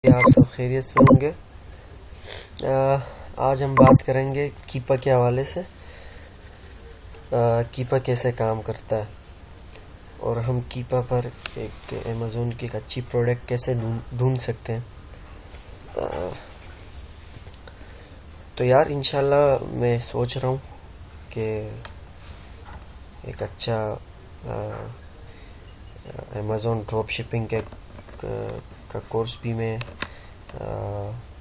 आप सब खैरियत से होंगे। आज हम बात करेंगे कीपा के हवाले से। कीपा कैसे काम करता है और हम कीपा पर एक अमेज़ोन की एक अच्छी प्रोडक्ट कैसे ढूंढ सकते हैं। आ, तो यार इंशाल्लाह मैं सोच रहा हूँ कि एक अच्छा अमेज़ोन ड्रॉप शिपिंग का कोर्स भी मैं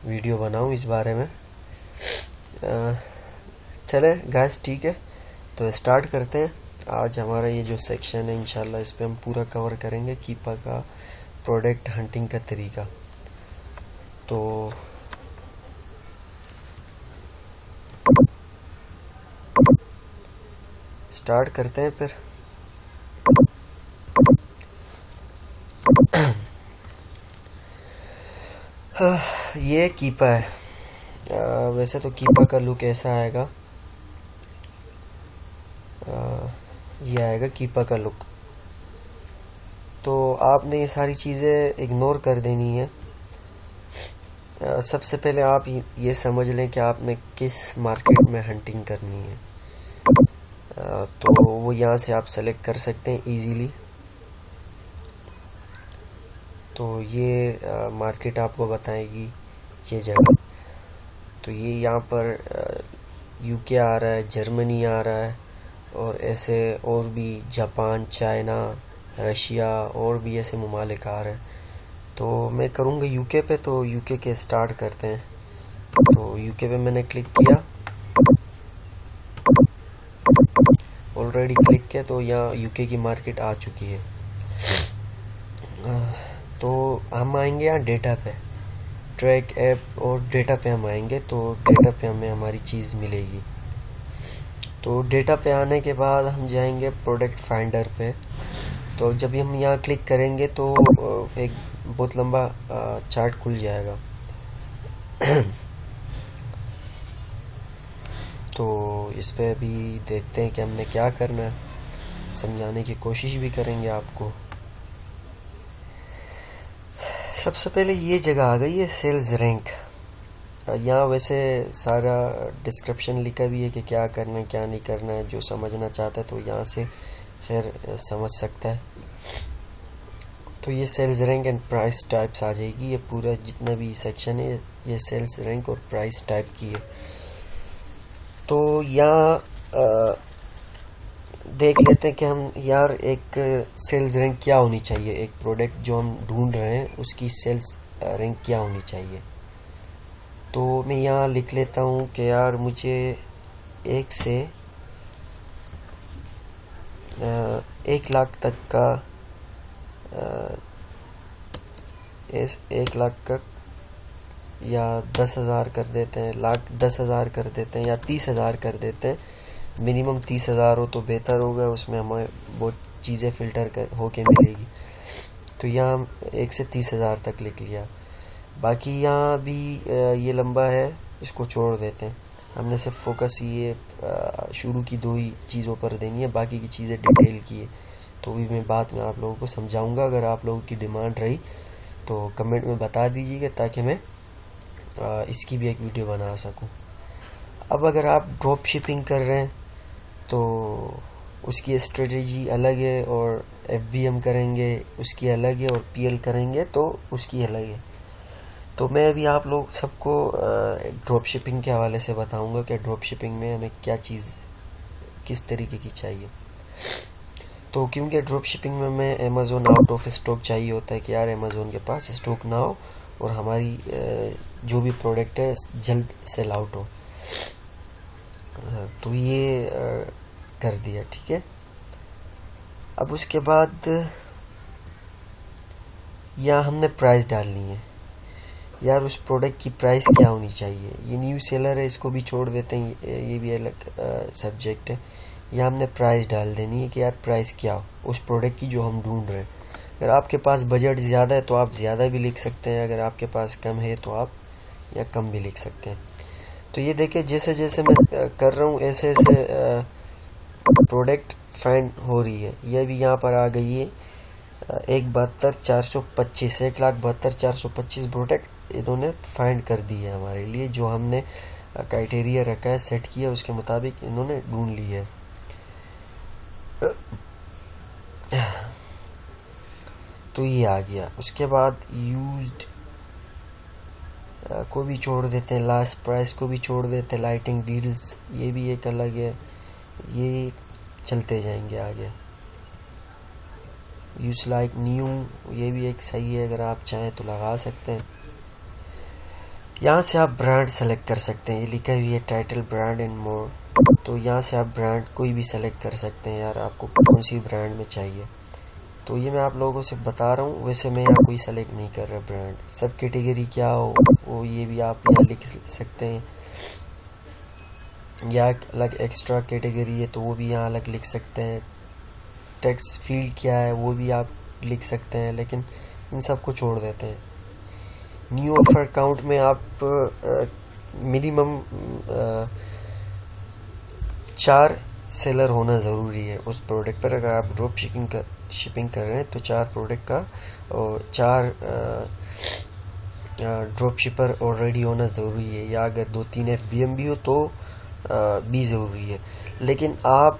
वीडियो बनाऊँ इस बारे में। चले गाइस, ठीक है, तो स्टार्ट करते हैं। आज हमारा ये जो सेक्शन है इंशाल्लाह इस पे हम पूरा कवर करेंगे कीपा का प्रोडक्ट हंटिंग का तरीका। तो स्टार्ट करते हैं फिर। ये कीपा है। वैसे तो कीपा का लुक ऐसा आएगा। ये आएगा कीपा का लुक। तो आपने ये सारी चीज़ें इग्नोर कर देनी है। सबसे पहले आप ये समझ लें कि आपने किस मार्केट में हंटिंग करनी है। तो वो यहाँ से आप सेलेक्ट कर सकते हैं इजीली। तो ये मार्केट आपको बताएगी ये जगह। तो ये यहाँ पर यूके आ रहा है, जर्मनी आ रहा है, और ऐसे और भी जापान, चाइना, रशिया और भी ऐसे ममालिक आ रहे हैं। तो मैं करूँगा यूके पे। तो यूके के स्टार्ट करते हैं। तो यूके पे मैंने क्लिक किया, ऑलरेडी क्लिक किया। तो यहाँ यूके की मार्केट आ चुकी है। तो हम आएंगे यहाँ डेटा पे, ट्रैक ऐप और डेटा पे हम आएंगे। तो डेटा पे हमें हमारी चीज़ मिलेगी। तो डेटा पे आने के बाद हम जाएंगे प्रोडक्ट फाइंडर पे। तो जब हम यहाँ क्लिक करेंगे तो एक बहुत लंबा चार्ट खुल जाएगा। तो इस पे अभी देखते हैं कि हमने क्या करना है, समझाने की कोशिश भी करेंगे आपको। सबसे पहले ये जगह आ गई है सेल्स रैंक। यहाँ वैसे सारा डिस्क्रिप्शन लिखा भी है कि क्या करना है क्या नहीं करना है। जो समझना चाहता है तो यहाँ से फिर समझ सकता है। तो ये sales rank and price types आ जाएगी। ये पूरा जितना भी सेक्शन है ये सेल्स रैंक और प्राइस टाइप की है। तो यहाँ देख लेते हैं कि हम यार एक सेल्स रैंक क्या होनी चाहिए। एक प्रोडक्ट जो हम ढूंढ रहे हैं उसकी सेल्स रैंक क्या होनी चाहिए। तो मैं यहाँ लिख लेता हूँ कि यार मुझे 1 से 1 लाख तक का 1 लाख का, या 10,000 कर देते हैं, 10,000 कर देते हैं, या 30,000 कर देते हैं। मिनिमम 30,000 हो तो बेहतर होगा, उसमें हमें बहुत चीज़ें फ़िल्टर कर होके मिलेगी। तो यहाँ हम 1 से 30,000 तक लिख लिया। बाकी यहाँ भी ये लंबा है, इसको छोड़ देते हैं। हमने सिर्फ फोकस ये शुरू की 2 ही चीज़ों पर देनी है, बाकी की चीज़ें डिटेल की है। तो भी मैं बाद में आप लोगों को समझाऊंगा। अगर आप लोगों की डिमांड रही तो कमेंट में बता दीजिएगा ताकि मैं इसकी भी एक वीडियो बना सकूं। अब अगर आप ड्रॉप शिपिंग कर रहे हैं तो उसकी स्ट्रेटजी अलग है, और एफबीएम करेंगे उसकी अलग है, और पीएल करेंगे तो उसकी अलग है। तो मैं अभी आप लोग सबको ड्रॉप शिपिंग के हवाले से बताऊंगा कि ड्रॉप शिपिंग में हमें क्या चीज़ किस तरीके की चाहिए। तो क्योंकि ड्रॉप शिपिंग में हमें अमेज़ोन आउट ऑफ स्टॉक चाहिए होता है कि यार अमेज़ोन के पास स्टॉक ना हो और हमारी जो भी प्रोडक्ट है जल्द सेल आउट हो। तो ये कर दिया, ठीक है। अब उसके बाद यहाँ हमने प्राइस डालनी है। यार उस प्रोडक्ट की प्राइस क्या होनी चाहिए। ये न्यू सेलर है, इसको भी छोड़ देते हैं, ये भी अलग सब्जेक्ट है। यहाँ हमने प्राइस डाल देनी है कि यार प्राइस क्या हो उस प्रोडक्ट की जो हम ढूंढ रहे हैं। अगर आपके पास बजट ज़्यादा है तो आप ज़्यादा भी लिख सकते हैं, अगर आपके पास कम है तो आप या कम भी लिख सकते हैं। तो ये देखिए जैसे जैसे मैं कर रहा हूँ ऐसे ऐसे प्रोडक्ट फाइंड हो रही है। यह भी यहाँ पर आ गई है 1,72,425 1,72,425 प्रोडक्ट इन्होंने फाइंड कर दी है हमारे लिए। जो हमने क्राइटेरिया रखा है, सेट किया, उसके मुताबिक इन्होंने ढूंढ ली है। तो ये आ गया। उसके बाद यूज्ड को भी छोड़ देते हैं, लास्ट प्राइस को भी छोड़ देते हैं, लाइटिंग डील्स ये भी एक अलग है। ये चलते जाएंगे आगे। यूज लाइक न्यू ये भी एक सही है, अगर आप चाहें तो लगा सकते हैं। यहाँ से आप ब्रांड सेलेक्ट कर सकते हैं, ये लिखा हुआ है टाइटल ब्रांड एंड मोर। तो यहाँ से आप ब्रांड कोई भी सेलेक्ट कर सकते हैं, यार आपको कौन सी ब्रांड में चाहिए। तो ये मैं आप लोगों से बता रहा हूँ, वैसे मैं यहाँ कोई सेलेक्ट नहीं कर रहा ब्रांड। सब कैटेगरी क्या हो वो ये भी आप यहाँ लिख सकते हैं, या अलग एक्स्ट्रा कैटेगरी है तो वो भी यहाँ अलग लिख सकते हैं। टेक्स्ट फील्ड क्या है वो भी आप लिख सकते हैं, लेकिन इन सब को छोड़ देते हैं। न्यू ऑफर काउंट में आप मिनिमम 4 सेलर होना ज़रूरी है उस प्रोडक्ट पर। अगर आप ड्रॉप शिपिंग कर रहे हैं तो 4 प्रोडक्ट का और 4 ड्रॉप शिपर ऑलरेडी होना ज़रूरी है, या अगर 2-3 FBM भी हो तो भी ज़रूरी है। लेकिन आप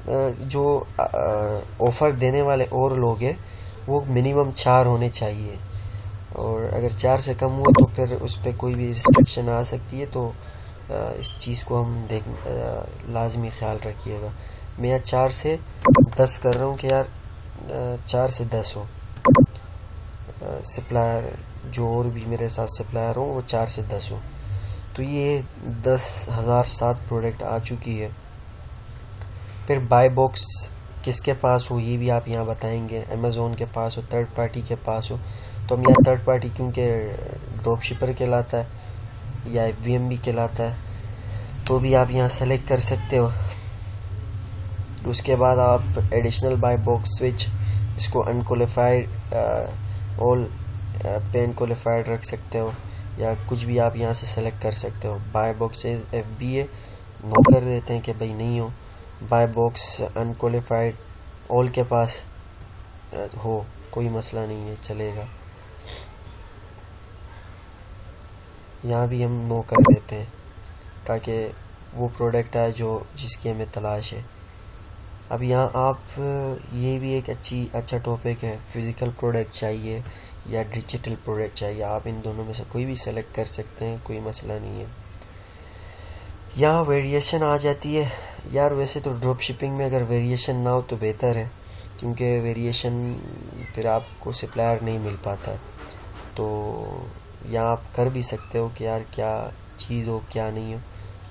जो ऑफ़र देने वाले और लोग हैं वो मिनिमम 4 होने चाहिए, और अगर 4 से कम हुआ तो फिर उस पर कोई भी रिस्ट्रिक्शन आ सकती है। तो इस चीज़ को हम लाजमी ख्याल रखिएगा। मैं यहाँ 4 से 10 कर रहा हूँ कि यार 4 से 10 हो। सप्लायर जो और भी मेरे साथ सप्लायर हो वो 4 से 10 हो। तो ये 10,007 प्रोडक्ट आ चुकी है। फिर बाय बॉक्स किसके पास हो ये भी आप यहाँ बताएंगे। अमेज़ोन के पास हो, थर्ड पार्टी के पास हो। तो हम यहाँ थर्ड पार्टी क्योंकि ड्रॉप शिपर कहलाता है या FBM भी कहलाता है, तो भी आप यहाँ सेलेक्ट कर सकते हो। उसके बाद आप एडिशनल बाय बॉक्स स्विच इसको अनक्वालिफाइड ऑल पेन क्वालिफाइड रख सकते हो, या कुछ भी आप यहाँ से सेलेक्ट कर सकते हो। बाय बॉक्स FBA नो कर देते हैं कि भाई नहीं हो। बाय बॉक्स अनक्वालिफाइड ऑल के पास हो कोई मसला नहीं है, चलेगा। यहाँ भी हम नो कर देते हैं ताकि वो प्रोडक्ट आए जो जिसकी हमें तलाश है। अब यहाँ आप ये भी एक अच्छा टॉपिक है, फिज़िकल प्रोडक्ट चाहिए या डिजिटल प्रोडक्ट चाहिए, आप इन दोनों में से कोई भी सेलेक्ट कर सकते हैं, कोई मसला नहीं है। यहाँ वेरिएशन आ जाती है। यार वैसे तो ड्रॉप शिपिंग में अगर वेरिएशन ना हो तो बेहतर है, क्योंकि वेरिएशन फिर आपको सप्लायर नहीं मिल पाता है। तो यहाँ आप कर भी सकते हो कि यार क्या चीज़ हो क्या नहीं हो,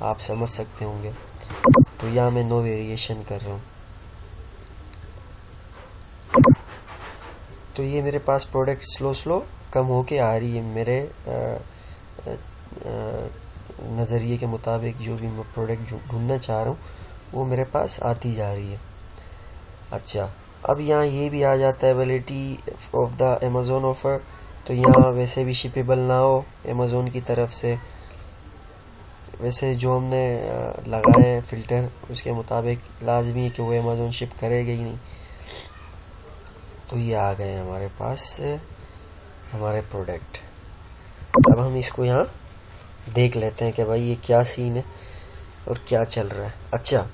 आप समझ सकते होंगे। तो यहाँ मैं नो वेरिएशन कर रहा हूँ। तो ये मेरे पास प्रोडक्ट स्लो कम होके आ रही है। मेरे नज़रिए के मुताबिक जो भी मैं प्रोडक्ट ढूंढना चाह रहा हूँ वो मेरे पास आती जा रही है। अच्छा, अब यहाँ ये भी आ जाता है validity of the Amazon offer. तो यहाँ वैसे भी शिपेबल ना हो अमेज़ोन की तरफ से, वैसे जो हमने लगाए हैं फ़िल्टर उसके मुताबिक लाजमी है कि वो अमेज़ोन शिप करेगा ही नहीं। तो ये आ गए हमारे पास हमारे प्रोडक्ट। अब हम इसको यहाँ देख लेते हैं कि भाई ये क्या सीन है और क्या चल रहा है। अच्छा,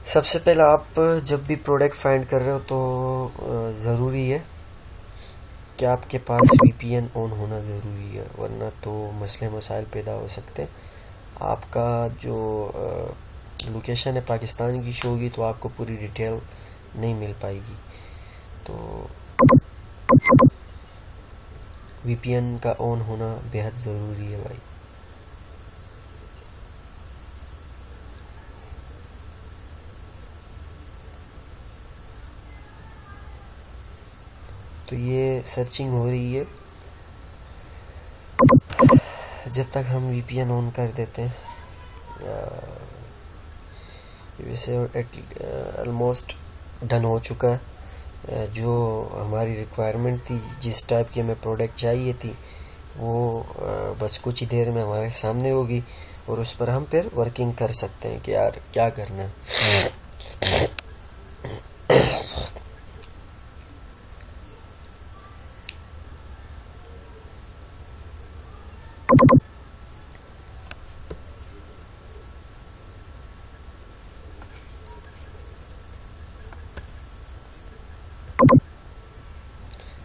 सबसे पहले आप जब भी प्रोडक्ट फाइंड कर रहे हो तो ज़रूरी है कि आपके पास VPN ऑन होना ज़रूरी है, वरना तो मसले मसाइल पैदा हो सकते हैं। आपका जो लोकेशन है पाकिस्तान की शो होगी तो आपको पूरी डिटेल नहीं मिल पाएगी। तो VPN का ऑन होना बेहद ज़रूरी है भाई। तो ये सर्चिंग हो रही है जब तक हम VPN ऑन कर देते हैं। वैसे ऑलमोस्ट डन हो चुका है। जो हमारी रिक्वायरमेंट थी, जिस टाइप की हमें प्रोडक्ट चाहिए थी, वो बस कुछ ही देर में हमारे सामने होगी और उस पर हम फिर वर्किंग कर सकते हैं कि यार क्या करना है।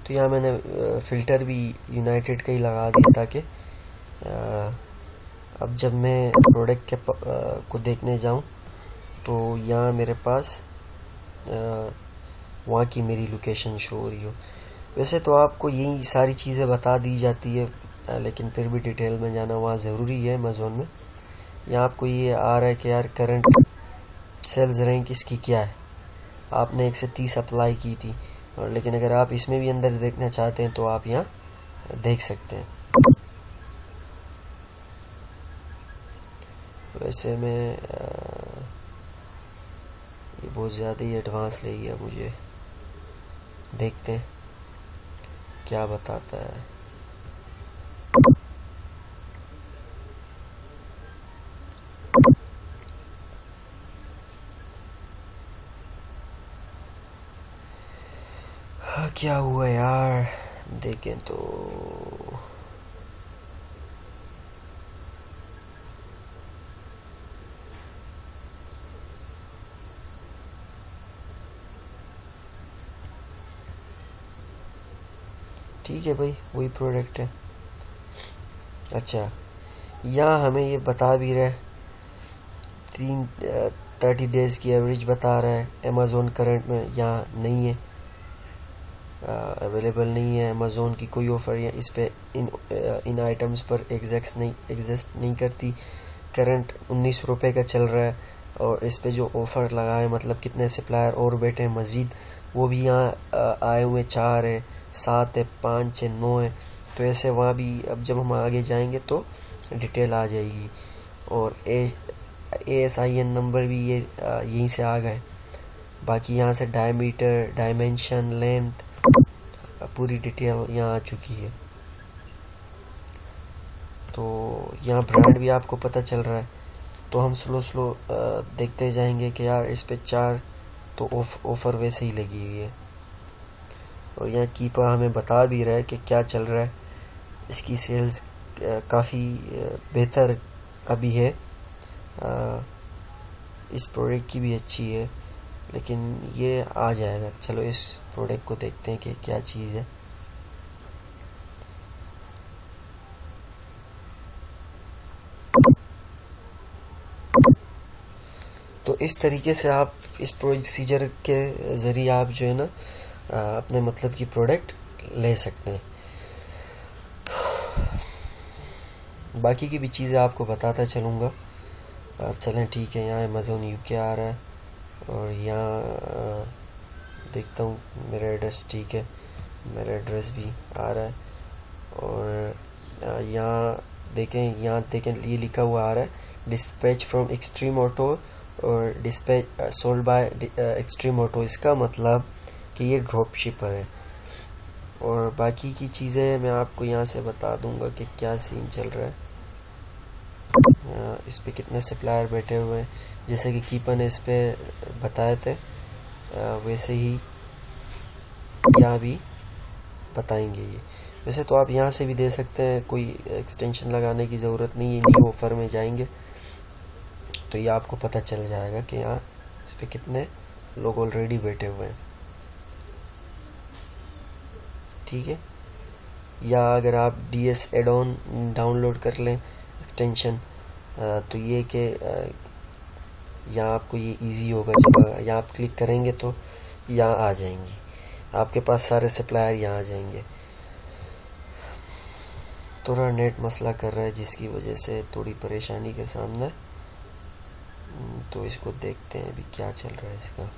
तो यहाँ मैंने फ़िल्टर भी यूनाइटेड का ही लगा दिया ताकि अब जब मैं प्रोडक्ट के को देखने जाऊँ तो यहाँ मेरे पास वहाँ की मेरी लोकेशन शो हो रही हो। वैसे तो आपको यही सारी चीज़ें बता दी जाती है, लेकिन फिर भी डिटेल में जाना वहाँ ज़रूरी है अमेज़ोन में। यहाँ आपको ये आ रहा है कि यार करंट सेल्स रैंक इसकी क्या है, आपने 1 से 30 अप्लाई की थी, और लेकिन अगर आप इसमें भी अंदर देखना चाहते हैं तो आप यहाँ देख सकते हैं। वैसे मैं ये बहुत ज़्यादा ही एडवांस ले गया मुझे, देखते हैं क्या बताता है। क्या हुआ यार, देखें तो ठीक है भाई, वही प्रोडक्ट है। अच्छा, यहाँ हमें ये बता भी रहा है 30 डेज़ की एवरेज बता रहा है। अमेज़ोन करंट में यहाँ नहीं है, अवेलेबल नहीं है। अमेज़ोन की कोई ऑफ़र या इस पे इन आइटम्स पर एग्जिस्ट नहीं करती। करंट 19 रुपये का चल रहा है, और इस पे जो ऑफ़र लगा है, मतलब कितने सप्लायर और बैठे हैं मज़ीद, वो भी यहाँ आए हुए 4 है, 7 है, 5 है, 9 है। तो ऐसे वहाँ भी अब जब हम आगे जाएंगे तो डिटेल आ जाएगी। और ASIN नंबर भी ये यहीं से आ गए। बाकी यहाँ से डायमीटर, डायमेंशन, लेंथ, पूरी डिटेल यहाँ आ चुकी है। तो यहाँ ब्रांड भी आपको पता चल रहा है। तो हम स्लो देखते जाएंगे कि यार इस पे 4 तो ऑफ़र वैसे ही लगी हुई है। और यहाँ कीपर हमें बता भी रहा है कि क्या चल रहा है। इसकी सेल्स काफ़ी बेहतर अभी है, इस प्रोडक्ट की भी अच्छी है, लेकिन ये आ जाएगा। चलो इस प्रोडक्ट को देखते हैं कि क्या चीज़ है। तो इस तरीके से आप इस प्रोसीजर के ज़रिए आप जो है ना अपने मतलब की प्रोडक्ट ले सकते हैं। बाकी की भी चीज़ें आपको बताता चलूँगा। चलें ठीक है, यहाँ अमेज़ोन UK आ रहा है, और यहाँ देखता हूँ मेरा एड्रेस ठीक है, मेरा एड्रेस भी आ रहा है। और यहाँ देखें ये लिखा हुआ आ रहा है डिस्पैच फ्रॉम एक्सट्रीम ऑटो, और dispatch sold by extreme auto. इसका मतलब कि ये ड्रॉप शिपर है। और बाकी की चीज़ें मैं आपको यहाँ से बता दूँगा कि क्या सीन चल रहा है। इस पे कितने सप्लायर बैठे हुए हैं, जैसे कि कीपर ने इस पे बताए थे, वैसे ही यहाँ भी बताएंगे ये। वैसे तो आप यहाँ से भी दे सकते हैं, कोई एक्सटेंशन लगाने की ज़रूरत नहीं है। न्यू ऑफ़र में जाएंगे तो ये आपको पता चल जाएगा कि यहाँ इस पे कितने लोग ऑलरेडी बैठे हुए हैं। ठीक है, या अगर आप DS एड ऑन डाउनलोड कर लें एक्सटेंशन, तो ये कि यहाँ आपको ये इजी होगा। जब यहाँ आप क्लिक करेंगे तो यहाँ आ जाएंगी, आपके पास सारे सप्लायर यहाँ आ जाएंगे। थोड़ा नेट मसला कर रहा है जिसकी वजह से थोड़ी परेशानी के सामने, तो इसको देखते हैं अभी क्या चल रहा है इसका।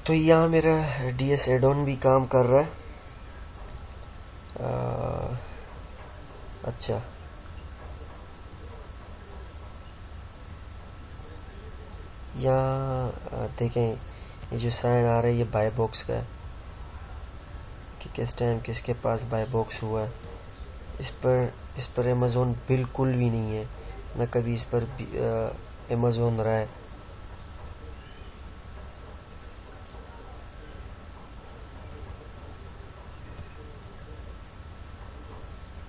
तो यहाँ मेरा DS एडॉन भी काम कर रहा है। अच्छा, यहाँ देखें, ये जो साइन आ रहा है ये बाय बॉक्स का है कि किस टाइम किसके पास बाय बॉक्स हुआ है। इस पर अमेज़ोन बिल्कुल भी नहीं है, ना कभी इस पर अमेज़ोन रहा है।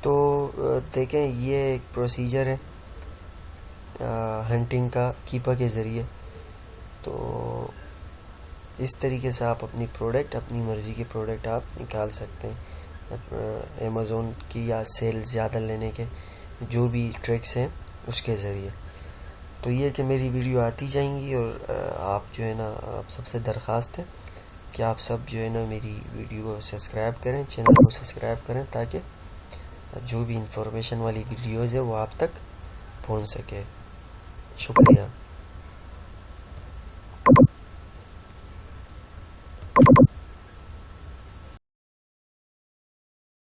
तो देखें, ये एक प्रोसीजर है हंटिंग का कीपर के ज़रिए। तो इस तरीके से आप अपनी प्रोडक्ट, अपनी मर्ज़ी की प्रोडक्ट आप निकाल सकते हैं अमेज़ोन की, या सेल ज़्यादा लेने के जो भी ट्रिक्स हैं उसके ज़रिए। तो ये कि मेरी वीडियो आती जाएंगी, और आप जो है ना, आप सबसे दरख्वास्त है कि आप सब जो है ना मेरी वीडियो को सब्सक्राइब करें, चैनल को सब्सक्राइब करें, ताकि जो भी इंफॉर्मेशन वाली वीडियोज़ है वो आप तक पहुंच सके। शुक्रिया।